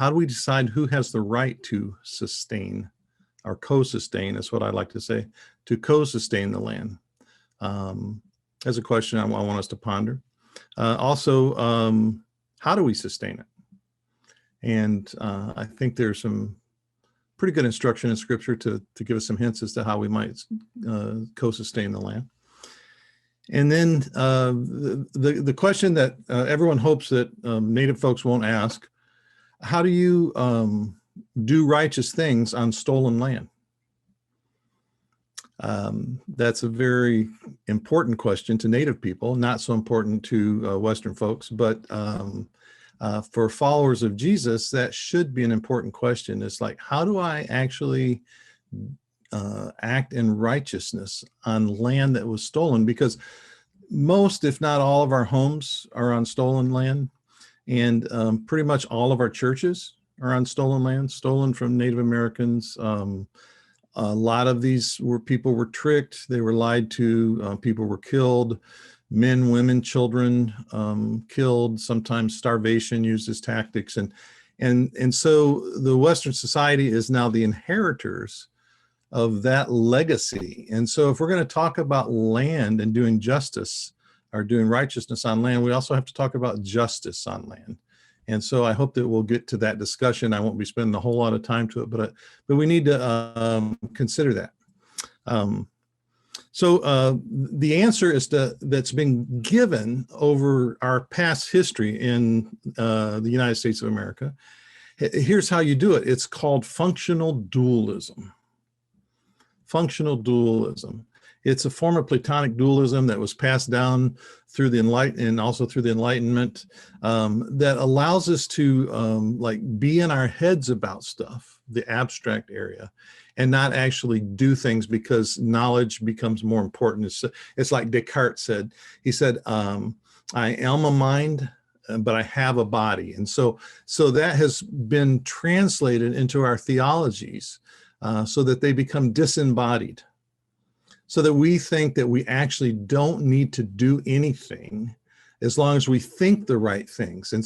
how do we decide who has the right to sustain or co-sustain, is what I like to say, to co-sustain the land? That's a question I want us to ponder. Also, how do we sustain it? And I think there's some pretty good instruction in Scripture to give us some hints as to how we might co-sustain the land. And then the question that everyone hopes that Native folks won't ask: how do you do righteous things on stolen land? That's a very important question to Native people, not so important to Western folks, but for followers of Jesus, that should be an important question. It's like, how do I actually act in righteousness on land that was stolen? Because most, if not all, of our homes are on stolen land, and pretty much all of our churches are on stolen land, stolen from Native Americans. A lot of these people were tricked, they were lied to, people were killed, men, women, children killed, sometimes starvation used as tactics. And so the Western society is now the inheritors of that legacy. And so if we're going to talk about land and doing justice or doing righteousness on land, we also have to talk about justice on land. And so I hope that we'll get to that discussion. I won't be spending a whole lot of time to it, but we need to consider that. So the answer is that's been given over our past history in the United States of America. Here's how you do it. It's called functional dualism. Functional dualism. It's a form of Platonic dualism that was passed down through the Enlightenment and also through the Enlightenment, that allows us to like be in our heads about stuff, the abstract area, and not actually do things because knowledge becomes more important. It's like Descartes said. He said, I am a mind, but I have a body. And so that has been translated into our theologies so that they become disembodied, so that we think that we actually don't need to do anything as long as we think the right things. And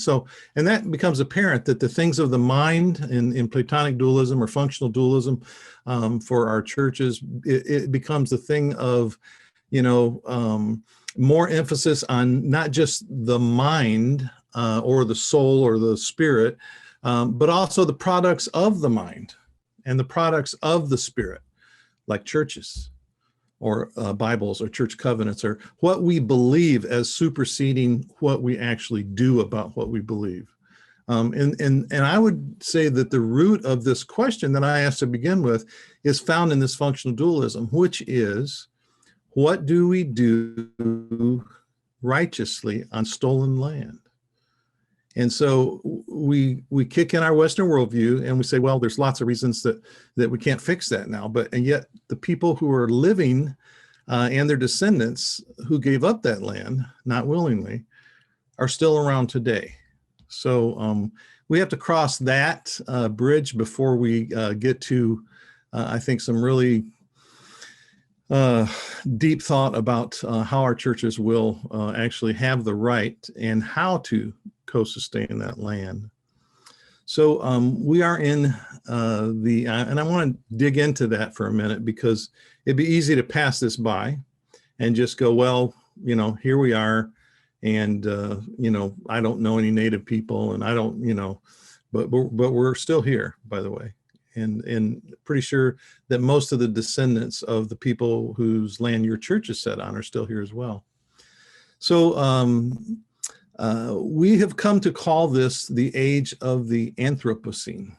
that becomes apparent that the things of the mind in Platonic dualism or functional dualism for our churches, it becomes a thing of, more emphasis on not just the mind or the soul or the spirit, but also the products of the mind and the products of the spirit, like churches, or Bibles, or church covenants, or what we believe as superseding what we actually do about what we believe. And I would say that the root of this question that I asked to begin with is found in this functional dualism, which is, what do we do righteously on stolen land? And so we kick in our Western worldview and we say, well, there's lots of reasons that we can't fix that now. And yet the people who are living and their descendants who gave up that land, not willingly, are still around today. So we have to cross that bridge before we get to, I think, some really deep thought about how our churches will actually have the right and how to co-sustain that land. So we are in and I want to dig into that for a minute, because it'd be easy to pass this by and just go, well, here we are, and I don't know any Native people, and I don't, but we're still here, by the way, and pretty sure that most of the descendants of the people whose land your church is set on are still here as well. So we have come to call this the age of the Anthropocene,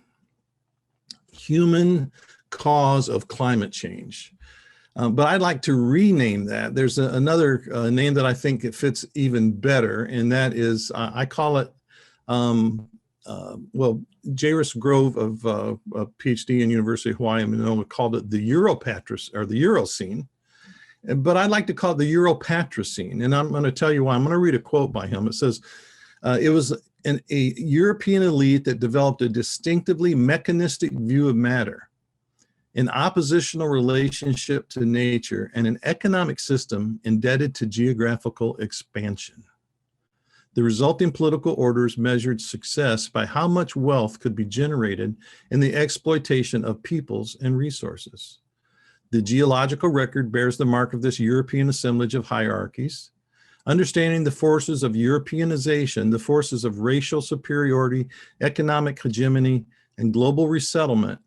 human cause of climate change. But I'd like to rename that. There's another name that I think it fits even better, and that is, I call it, Jairus Grove of a PhD in University of Hawaii in Manoa called it the Europatris, or the Eurocene. But I'd like to call it the Europatricene, and I'm going to tell you why. I'm going to read a quote by him. It says, it was a European elite that developed a distinctively mechanistic view of matter, an oppositional relationship to nature, and an economic system indebted to geographical expansion. The resulting political orders measured success by how much wealth could be generated in the exploitation of peoples and resources. The geological record bears the mark of this European assemblage of hierarchies. Understanding the forces of Europeanization, the forces of racial superiority, economic hegemony, and global resettlement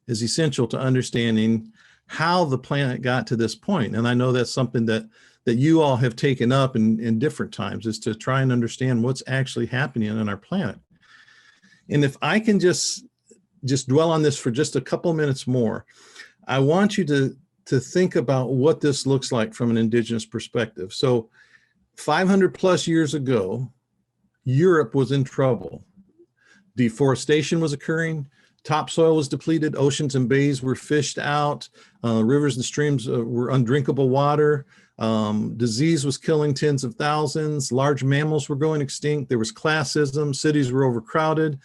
is essential to understanding how the planet got to this point. And I know that's something that you all have taken up in different times, is to try and understand what's actually happening on our planet. And if I can just dwell on this for just a couple minutes more, I want you to think about what this looks like from an indigenous perspective. So 500 plus years ago, Europe was in trouble. Deforestation was occurring. Topsoil was depleted. Oceans and bays were fished out. Rivers and streams were undrinkable water. Disease was killing tens of thousands. Large mammals were going extinct. There was classism. Cities were overcrowded.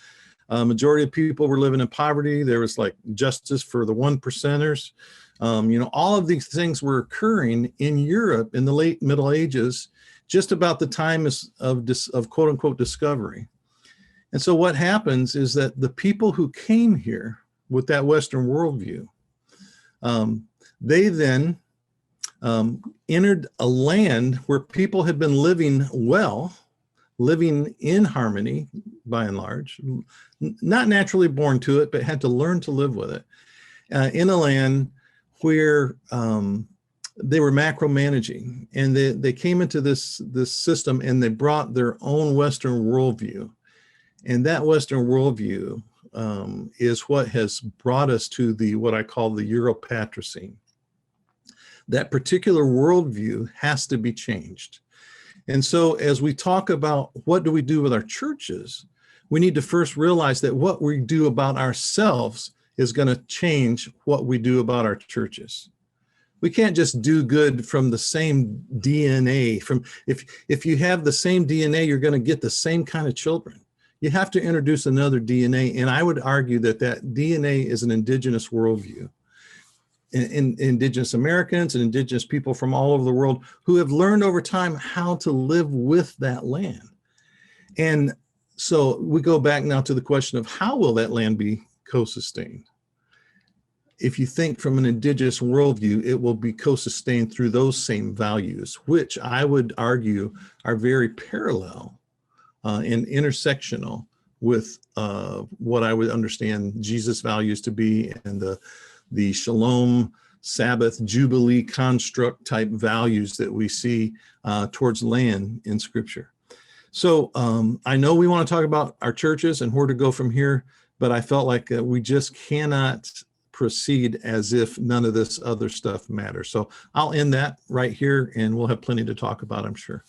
Majority of people were living in poverty. There was like justice for the 1%ers. All of these things were occurring in Europe in the late Middle Ages, just about the time of quote unquote discovery. And so what happens is that the people who came here with that Western worldview, they then entered a land where people had been living well, living in harmony by and large, not naturally born to it, but had to learn to live with it, in a land where they were macro-managing, and they came into this system and they brought their own Western worldview. And that Western worldview is what has brought us to what I call the Europatricine. That particular worldview has to be changed. And so as we talk about what do we do with our churches, we need to first realize that what we do about ourselves is going to change what we do about our churches. We can't just do good from the same DNA. If you have the same DNA, you're going to get the same kind of children. You have to introduce another DNA, and I would argue that DNA is an indigenous worldview. Indigenous Americans and indigenous people from all over the world who have learned over time how to live with that land. And so we go back now to the question of how will that land be co-sustained? If you think from an indigenous worldview, it will be co-sustained through those same values, which I would argue are very parallel and intersectional with what I would understand Jesus' values to be, and the Shalom, Sabbath, Jubilee construct type values that we see towards land in Scripture. So I know we want to talk about our churches and where to go from here, but I felt like we just cannot proceed as if none of this other stuff matters. So I'll end that right here, and we'll have plenty to talk about, I'm sure.